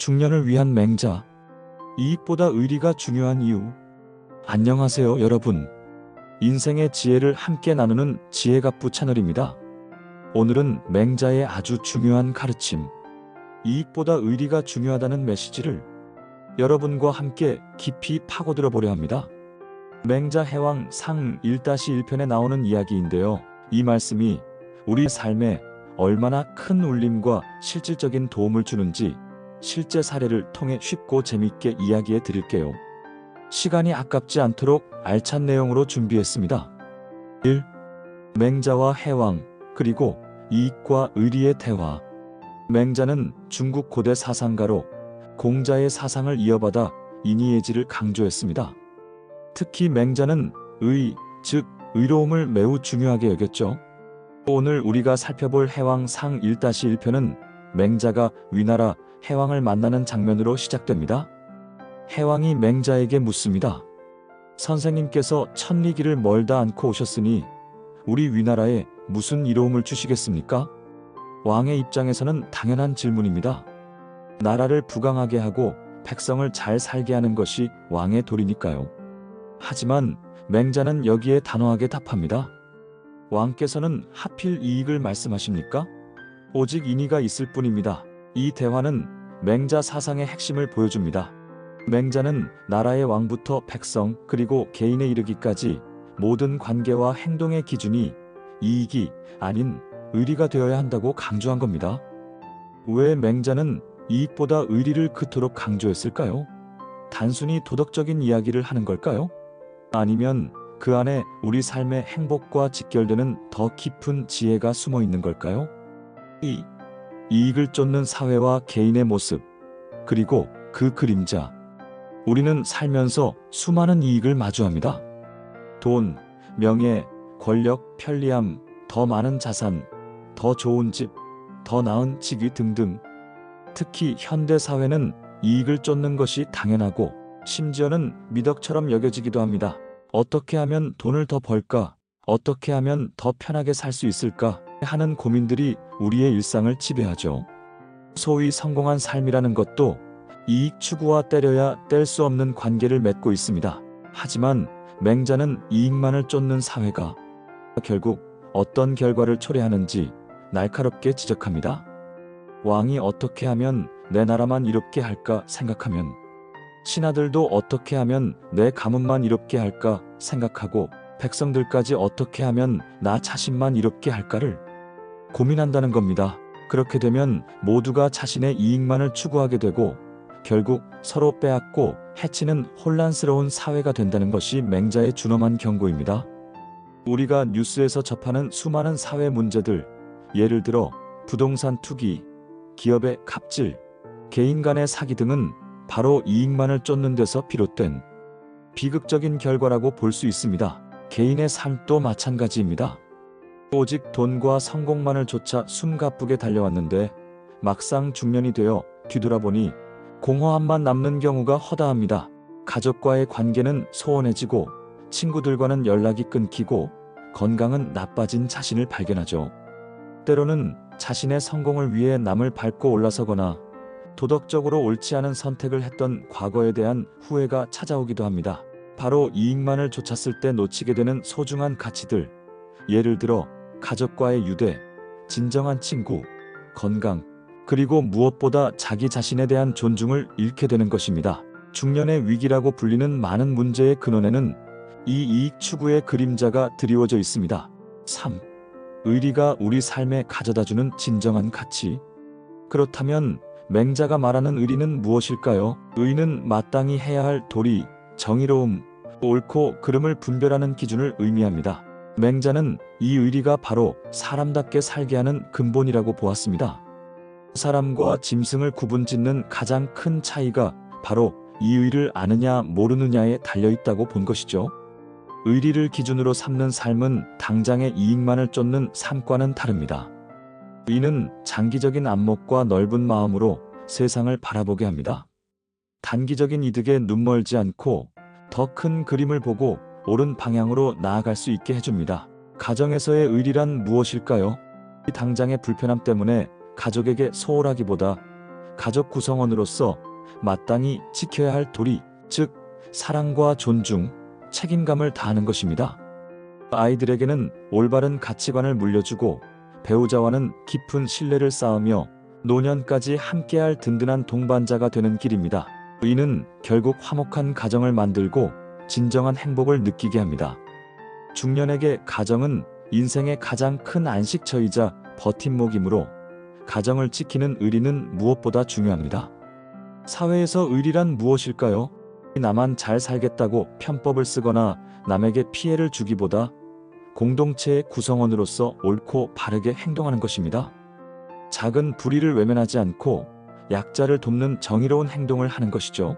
중년을 위한 맹자. 이익보다 의리가 중요한 이유. 안녕하세요, 여러분. 인생의 지혜를 함께 나누는 지혜갑부 채널입니다. 오늘은 맹자의 아주 중요한 가르침, 이익보다 의리가 중요하다는 메시지를 여러분과 함께 깊이 파고들어 보려 합니다. 맹자 해왕 상 1-1편에 나오는 이야기인데요. 이 말씀이 우리 삶에 얼마나 큰 울림과 실질적인 도움을 주는지 실제 사례를 통해 쉽고 재밌게 이야기해 드릴게요. 시간이 아깝지 않도록 알찬 내용으로 준비했습니다. 1. 맹자와 해왕, 그리고 이익과 의리의 대화. 맹자는 중국 고대 사상가로 공자의 사상을 이어받아 인의예지를 강조했습니다. 특히 맹자는 의, 즉 의로움을 매우 중요하게 여겼죠. 오늘 우리가 살펴볼 해왕 상 1-1편은 맹자가 위나라 해왕을 만나는 장면으로 시작됩니다. 해왕이 맹자에게 묻습니다. 선생님께서 천리길을 멀다 않고 오셨으니 우리 위나라에 무슨 이로움을 주시겠습니까? 왕의 입장에서는 당연한 질문입니다. 나라를 부강하게 하고 백성을 잘 살게 하는 것이 왕의 도리니까요. 하지만 맹자는 여기에 단호하게 답합니다. 왕께서는 하필 이익을 말씀하십니까? 오직 인의가 있을 뿐입니다. 이 대화는 맹자 사상의 핵심을 보여줍니다. 맹자는 나라의 왕부터 백성 그리고 개인에 이르기까지 모든 관계와 행동의 기준이 이익이 아닌 의리가 되어야 한다고 강조한 겁니다. 왜 맹자는 이익보다 의리를 그토록 강조했을까요? 단순히 도덕적인 이야기를 하는 걸까요? 아니면 그 안에 우리 삶의 행복과 직결되는 더 깊은 지혜가 숨어 있는 걸까요? 이익을 쫓는 사회와 개인의 모습, 그리고 그 그림자. 우리는 살면서 수많은 이익을 마주합니다. 돈, 명예, 권력, 편리함, 더 많은 자산, 더 좋은 집, 더 나은 직위 등등. 특히 현대 사회는 이익을 쫓는 것이 당연하고 심지어는 미덕처럼 여겨지기도 합니다. 어떻게 하면 돈을 더 벌까? 어떻게 하면 더 편하게 살 수 있을까? 하는 고민들이 우리의 일상을 지배하죠. 소위 성공한 삶이라는 것도 이익 추구와 때려야 뗄 수 없는 관계를 맺고 있습니다. 하지만 맹자는 이익만을 쫓는 사회가 결국 어떤 결과를 초래하는지 날카롭게 지적합니다. 왕이 어떻게 하면 내 나라만 이롭게 할까 생각하면, 신하들도 어떻게 하면 내 가문만 이롭게 할까 생각하고, 백성들까지 어떻게 하면 나 자신만 이롭게 할까를 고민한다는 겁니다. 그렇게 되면 모두가 자신의 이익만을 추구하게 되고 결국 서로 빼앗고 해치는 혼란스러운 사회가 된다는 것이 맹자의 준엄한 경고입니다. 우리가 뉴스에서 접하는 수많은 사회 문제들, 예를 들어 부동산 투기, 기업의 갑질, 개인 간의 사기 등은 바로 이익만을 쫓는 데서 비롯된 비극적인 결과라고 볼 수 있습니다. 개인의 삶도 마찬가지입니다. 오직 돈과 성공만을 쫓아 숨가쁘게 달려왔는데 막상 중년이 되어 뒤돌아보니 공허함만 남는 경우가 허다합니다. 가족과의 관계는 소원해지고 친구들과는 연락이 끊기고 건강은 나빠진 자신을 발견하죠. 때로는 자신의 성공을 위해 남을 밟고 올라서거나 도덕적으로 옳지 않은 선택을 했던 과거에 대한 후회가 찾아오기도 합니다. 바로 이익만을 쫓았을 때 놓치게 되는 소중한 가치들, 예를 들어 가족과의 유대, 진정한 친구, 건강, 그리고 무엇보다 자기 자신에 대한 존중을 잃게 되는 것입니다. 중년의 위기라고 불리는 많은 문제의 근원에는 이 이익 추구의 그림자가 드리워져 있습니다. 3. 의리가 우리 삶에 가져다주는 진정한 가치. 그렇다면 맹자가 말하는 의리는 무엇일까요? 의는 마땅히 해야 할 도리, 정의로움, 옳고 그름을 분별하는 기준을 의미합니다. 맹자는 이 의리가 바로 사람답게 살게 하는 근본이라고 보았습니다. 사람과 짐승을 구분짓는 가장 큰 차이가 바로 이 의를 아느냐 모르느냐에 달려있다고 본 것이죠. 의리를 기준으로 삼는 삶은 당장의 이익만을 쫓는 삶과는 다릅니다. 의는 장기적인 안목과 넓은 마음으로 세상을 바라보게 합니다. 단기적인 이득에 눈멀지 않고 더 큰 그림을 보고 옳은 방향으로 나아갈 수 있게 해줍니다. 가정에서의 의리란 무엇일까요? 당장의 불편함 때문에 가족에게 소홀하기보다 가족 구성원으로서 마땅히 지켜야 할 도리, 즉 사랑과 존중, 책임감을 다하는 것입니다. 아이들에게는 올바른 가치관을 물려주고 배우자와는 깊은 신뢰를 쌓으며 노년까지 함께할 든든한 동반자가 되는 길입니다. 이는 결국 화목한 가정을 만들고 진정한 행복을 느끼게 합니다. 중년에게 가정은 인생의 가장 큰 안식처이자 버팀목이므로 가정을 지키는 의리는 무엇보다 중요합니다. 사회에서 의리란 무엇일까요? 나만 잘 살겠다고 편법을 쓰거나 남에게 피해를 주기보다 공동체의 구성원으로서 옳고 바르게 행동하는 것입니다. 작은 불의를 외면하지 않고 약자를 돕는 정의로운 행동을 하는 것이죠.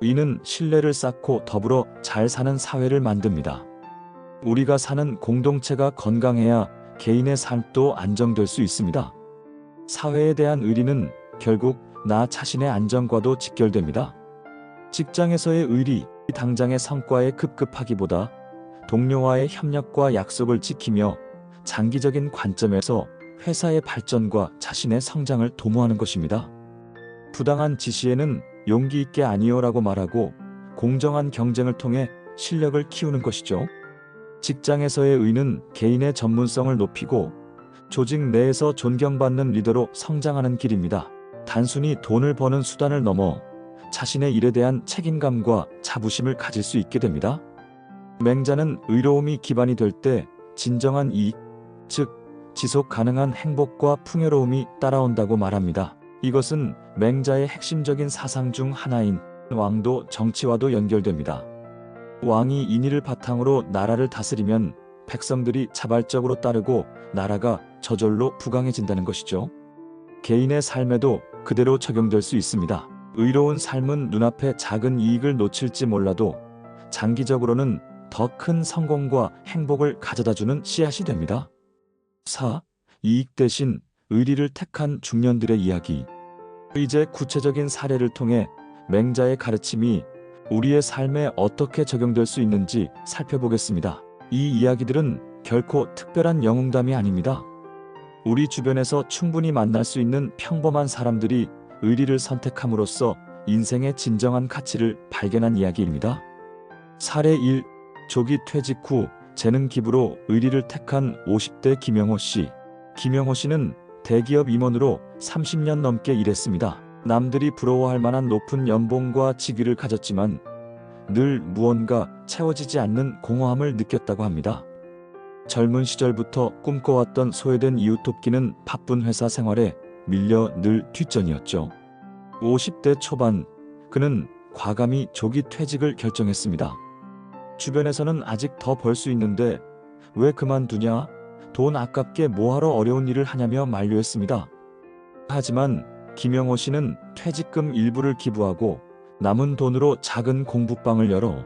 이는 신뢰를 쌓고 더불어 잘 사는 사회를 만듭니다. 우리가 사는 공동체가 건강해야 개인의 삶도 안정될 수 있습니다. 사회에 대한 의리는 결국 나 자신의 안정과도 직결됩니다. 직장에서의 의리, 당장의 성과에 급급하기보다 동료와의 협력과 약속을 지키며 장기적인 관점에서 회사의 발전과 자신의 성장을 도모하는 것입니다. 부당한 지시에는 용기 있게 아니요라고 말하고 공정한 경쟁을 통해 실력을 키우는 것이죠. 직장에서의 의는 개인의 전문성을 높이고 조직 내에서 존경받는 리더로 성장하는 길입니다. 단순히 돈을 버는 수단을 넘어 자신의 일에 대한 책임감과 자부심을 가질 수 있게 됩니다. 맹자는 의로움이 기반이 될 때 진정한 이익, 즉 지속 가능한 행복과 풍요로움이 따라온다고 말합니다. 이것은 맹자의 핵심적인 사상 중 하나인 왕도 정치와도 연결됩니다. 왕이 인의를 바탕으로 나라를 다스리면 백성들이 자발적으로 따르고 나라가 저절로 부강해진다는 것이죠. 개인의 삶에도 그대로 적용될 수 있습니다. 의로운 삶은 눈앞에 작은 이익을 놓칠지 몰라도 장기적으로는 더 큰 성공과 행복을 가져다주는 씨앗이 됩니다. 4. 이익 대신 의리를 택한 중년들의 이야기. 이제 구체적인 사례를 통해 맹자의 가르침이 우리의 삶에 어떻게 적용될 수 있는지 살펴보겠습니다. 이 이야기들은 결코 특별한 영웅담이 아닙니다. 우리 주변에서 충분히 만날 수 있는 평범한 사람들이 의리를 선택함으로써 인생의 진정한 가치를 발견한 이야기입니다. 사례 1. 조기 퇴직 후 재능 기부로 의리를 택한 50대 김영호 씨. 김영호 씨는 대기업 임원으로 30년 넘게 일했습니다. 남들이 부러워할 만한 높은 연봉과 직위를 가졌지만 늘 무언가 채워지지 않는 공허함을 느꼈다고 합니다. 젊은 시절부터 꿈꿔왔던 소외된 이웃 돕기는 바쁜 회사 생활에 밀려 늘 뒷전이었죠. 50대 초반 그는 과감히 조기 퇴직을 결정했습니다. 주변에서는 아직 더 벌 수 있는데 왜 그만두냐? 돈 아깝게 뭐하러 어려운 일을 하냐며 만류했습니다. 하지만 김영호 씨는 퇴직금 일부를 기부하고 남은 돈으로 작은 공부방을 열어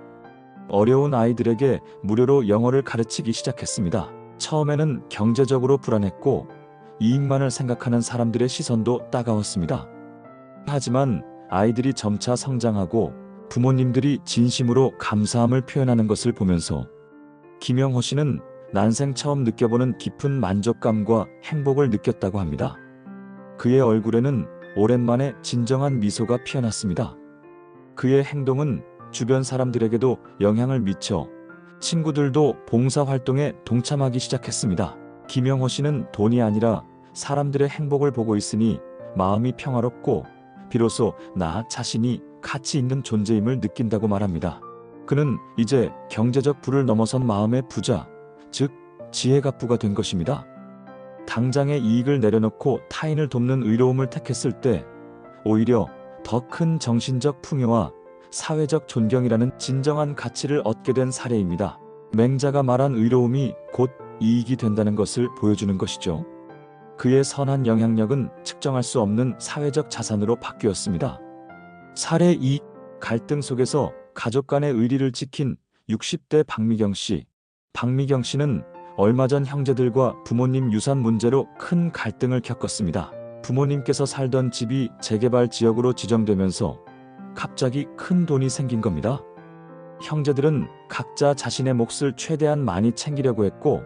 어려운 아이들에게 무료로 영어를 가르치기 시작했습니다. 처음에는 경제적으로 불안했고 이익만을 생각하는 사람들의 시선도 따가웠습니다. 하지만 아이들이 점차 성장하고 부모님들이 진심으로 감사함을 표현하는 것을 보면서 김영호 씨는 난생 처음 느껴보는 깊은 만족감과 행복을 느꼈다고 합니다. 그의 얼굴에는 오랜만에 진정한 미소가 피어났습니다. 그의 행동은 주변 사람들에게도 영향을 미쳐 친구들도 봉사활동에 동참하기 시작했습니다. 김영호 씨는 돈이 아니라 사람들의 행복을 보고 있으니 마음이 평화롭고 비로소 나 자신이 가치 있는 존재임을 느낀다고 말합니다. 그는 이제 경제적 부를 넘어선 마음의 부자, 즉 지혜갑부가 된 것입니다. 당장의 이익을 내려놓고 타인을 돕는 의로움을 택했을 때 오히려 더 큰 정신적 풍요와 사회적 존경이라는 진정한 가치를 얻게 된 사례입니다. 맹자가 말한 의로움이 곧 이익이 된다는 것을 보여주는 것이죠. 그의 선한 영향력은 측정할 수 없는 사회적 자산으로 바뀌었습니다. 사례 2. 갈등 속에서 가족 간의 의리를 지킨 60대 박미경 씨. 박미경 씨는 얼마 전 형제들과 부모님 유산 문제로 큰 갈등을 겪었습니다. 부모님께서 살던 집이 재개발 지역으로 지정되면서 갑자기 큰 돈이 생긴 겁니다. 형제들은 각자 자신의 몫을 최대한 많이 챙기려고 했고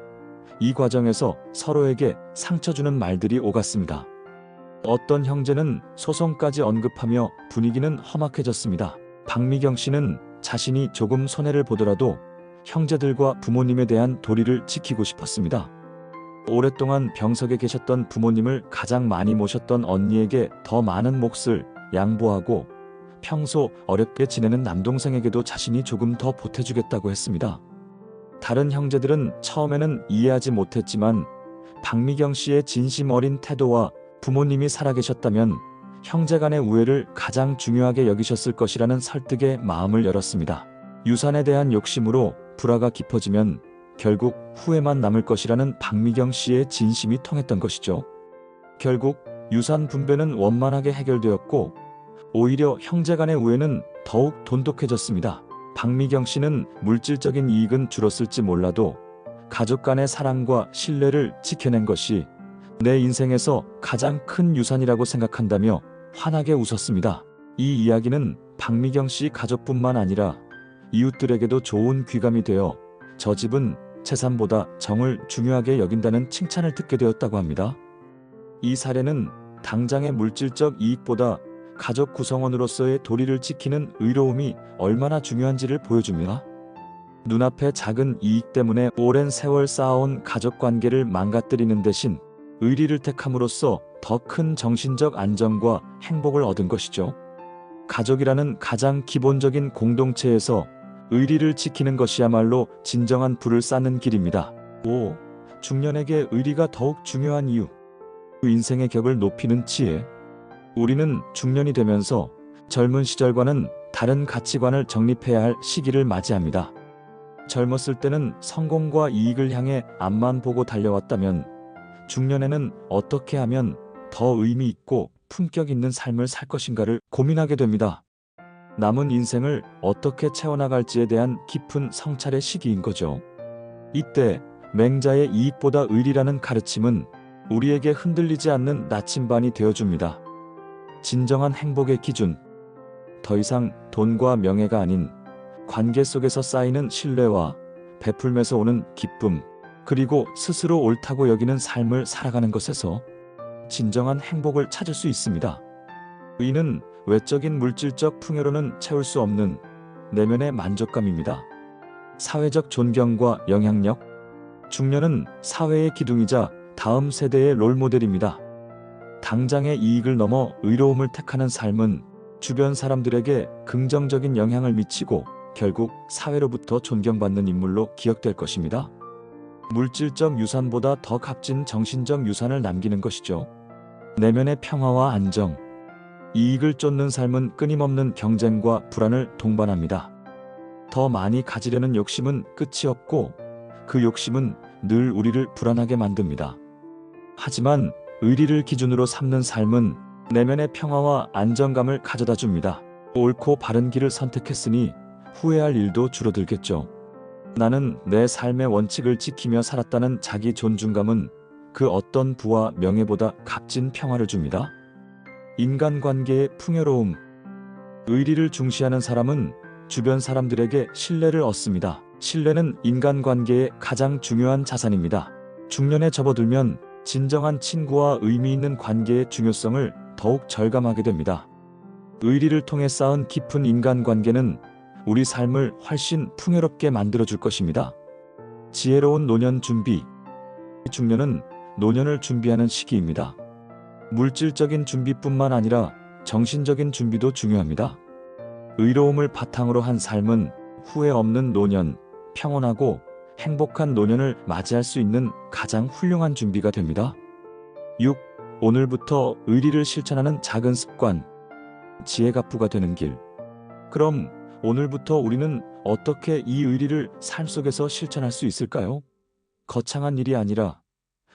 이 과정에서 서로에게 상처 주는 말들이 오갔습니다. 어떤 형제는 소송까지 언급하며 분위기는 험악해졌습니다. 박미경 씨는 자신이 조금 손해를 보더라도 형제들과 부모님에 대한 도리를 지키고 싶었습니다. 오랫동안 병석에 계셨던 부모님을 가장 많이 모셨던 언니에게 더 많은 몫을 양보하고 평소 어렵게 지내는 남동생에게도 자신이 조금 더 보태주겠다고 했습니다. 다른 형제들은 처음에는 이해하지 못했지만 박미경 씨의 진심 어린 태도와 부모님이 살아계셨다면 형제간의 우애를 가장 중요하게 여기셨을 것이라는 설득에 마음을 열었습니다. 유산에 대한 욕심으로 불화가 깊어지면 결국 후회만 남을 것이라는 박미경 씨의 진심이 통했던 것이죠. 결국 유산 분배는 원만하게 해결되었고 오히려 형제간의 우애는 더욱 돈독해졌습니다. 박미경 씨는 물질적인 이익은 줄었을지 몰라도 가족 간의 사랑과 신뢰를 지켜낸 것이 내 인생에서 가장 큰 유산이라고 생각한다며 환하게 웃었습니다. 이 이야기는 박미경 씨 가족뿐만 아니라 이웃들에게도 좋은 귀감이 되어 저 집은 재산보다 정을 중요하게 여긴다는 칭찬을 듣게 되었다고 합니다. 이 사례는 당장의 물질적 이익보다 가족 구성원으로서의 도리를 지키는 의로움이 얼마나 중요한지를 보여줍니다. 눈앞의 작은 이익 때문에 오랜 세월 쌓아온 가족 관계를 망가뜨리는 대신 의리를 택함으로써 더 큰 정신적 안정과 행복을 얻은 것이죠. 가족이라는 가장 기본적인 공동체에서 의리를 지키는 것이야말로 진정한 불을 쌓는 길입니다. 5. 중년에게 의리가 더욱 중요한 이유. 인생의 격을 높이는 지혜. 우리는 중년이 되면서 젊은 시절과는 다른 가치관을 정립해야 할 시기를 맞이합니다. 젊었을 때는 성공과 이익을 향해 앞만 보고 달려왔다면 중년에는 어떻게 하면 더 의미 있고 품격 있는 삶을 살 것인가를 고민하게 됩니다. 남은 인생을 어떻게 채워나갈지에 대한 깊은 성찰의 시기인 거죠. 이때 맹자의 이익보다 의리라는 가르침은 우리에게 흔들리지 않는 나침반이 되어줍니다. 진정한 행복의 기준. 더 이상 돈과 명예가 아닌 관계 속에서 쌓이는 신뢰와 베풀면서 오는 기쁨, 그리고 스스로 옳다고 여기는 삶을 살아가는 것에서 진정한 행복을 찾을 수 있습니다. 의는 외적인 물질적 풍요로는 채울 수 없는 내면의 만족감입니다. 사회적 존경과 영향력. 중년은 사회의 기둥이자 다음 세대의 롤모델입니다. 당장의 이익을 넘어 의로움을 택하는 삶은 주변 사람들에게 긍정적인 영향을 미치고 결국 사회로부터 존경받는 인물로 기억될 것입니다. 물질적 유산보다 더 값진 정신적 유산을 남기는 것이죠. 내면의 평화와 안정. 이익을 쫓는 삶은 끊임없는 경쟁과 불안을 동반합니다. 더 많이 가지려는 욕심은 끝이 없고 그 욕심은 늘 우리를 불안하게 만듭니다. 하지만 의리를 기준으로 삼는 삶은 내면의 평화와 안정감을 가져다 줍니다. 옳고 바른 길을 선택했으니 후회할 일도 줄어들겠죠. 나는 내 삶의 원칙을 지키며 살았다는 자기 존중감은 그 어떤 부와 명예보다 값진 평화를 줍니다. 인간관계의 풍요로움. 의리를 중시하는 사람은 주변 사람들에게 신뢰를 얻습니다. 신뢰는 인간관계의 가장 중요한 자산입니다. 중년에 접어들면 진정한 친구와 의미 있는 관계의 중요성을 더욱 절감하게 됩니다. 의리를 통해 쌓은 깊은 인간관계는 우리 삶을 훨씬 풍요롭게 만들어줄 것입니다. 지혜로운 노년 준비. 중년은 노년을 준비하는 시기입니다. 물질적인 준비뿐만 아니라 정신적인 준비도 중요합니다. 의로움을 바탕으로 한 삶은 후회 없는 노년, 평온하고 행복한 노년을 맞이할 수 있는 가장 훌륭한 준비가 됩니다. 6. 오늘부터 의리를 실천하는 작은 습관. 지혜갑부가 되는 길. 그럼 오늘부터 우리는 어떻게 이 의리를 삶 속에서 실천할 수 있을까요? 거창한 일이 아니라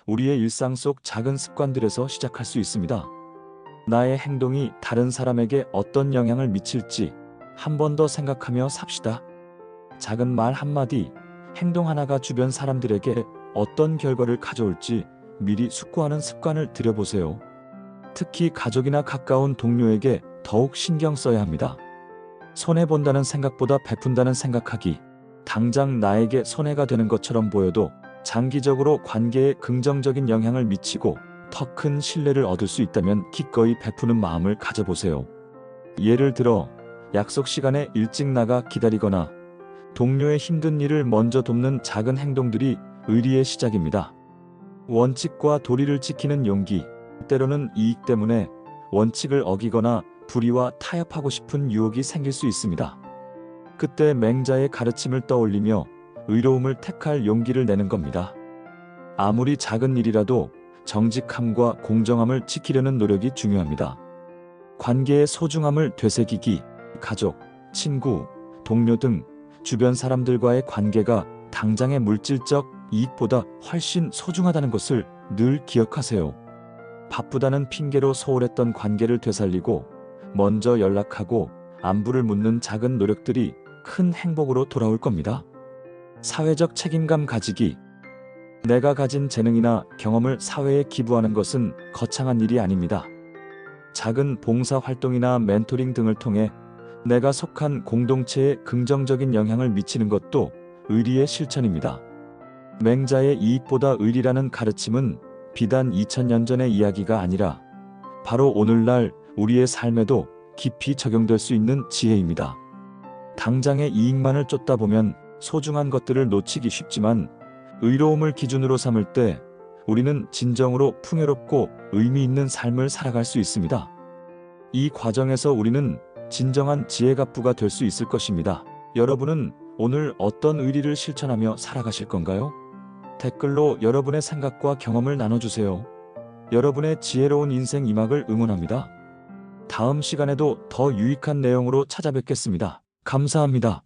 우리의 일상 속 작은 습관들에서 시작할 수 있습니다. 나의 행동이 다른 사람에게 어떤 영향을 미칠지 한 번 더 생각하며 삽시다. 작은 말 한마디, 행동 하나가 주변 사람들에게 어떤 결과를 가져올지 미리 숙고하는 습관을 들여보세요. 특히 가족이나 가까운 동료에게 더욱 신경 써야 합니다. 손해본다는 생각보다 베푼다는 생각하기. 당장 나에게 손해가 되는 것처럼 보여도 장기적으로 관계에 긍정적인 영향을 미치고 더 큰 신뢰를 얻을 수 있다면 기꺼이 베푸는 마음을 가져보세요. 예를 들어 약속 시간에 일찍 나가 기다리거나 동료의 힘든 일을 먼저 돕는 작은 행동들이 의리의 시작입니다. 원칙과 도리를 지키는 용기, 때로는 이익 때문에 원칙을 어기거나 불의와 타협하고 싶은 유혹이 생길 수 있습니다. 그때 맹자의 가르침을 떠올리며 의로움을 택할 용기를 내는 겁니다. 아무리 작은 일이라도 정직함과 공정함을 지키려는 노력이 중요합니다. 관계의 소중함을 되새기기, 가족, 친구, 동료 등 주변 사람들과의 관계가 당장의 물질적 이익보다 훨씬 소중하다는 것을 늘 기억하세요. 바쁘다는 핑계로 소홀했던 관계를 되살리고 먼저 연락하고 안부를 묻는 작은 노력들이 큰 행복으로 돌아올 겁니다. 사회적 책임감 가지기. 내가 가진 재능이나 경험을 사회에 기부하는 것은 거창한 일이 아닙니다. 작은 봉사 활동이나 멘토링 등을 통해 내가 속한 공동체에 긍정적인 영향을 미치는 것도 의리의 실천입니다. 맹자의 이익보다 의리라는 가르침은 비단 2000년 전의 이야기가 아니라 바로 오늘날 우리의 삶에도 깊이 적용될 수 있는 지혜입니다. 당장의 이익만을 쫓다 보면 소중한 것들을 놓치기 쉽지만 의로움을 기준으로 삼을 때 우리는 진정으로 풍요롭고 의미 있는 삶을 살아갈 수 있습니다. 이 과정에서 우리는 진정한 지혜갑부가 될 수 있을 것입니다. 여러분은 오늘 어떤 의리를 실천하며 살아가실 건가요? 댓글로 여러분의 생각과 경험을 나눠주세요. 여러분의 지혜로운 인생 이막을 응원합니다. 다음 시간에도 더 유익한 내용으로 찾아뵙겠습니다. 감사합니다.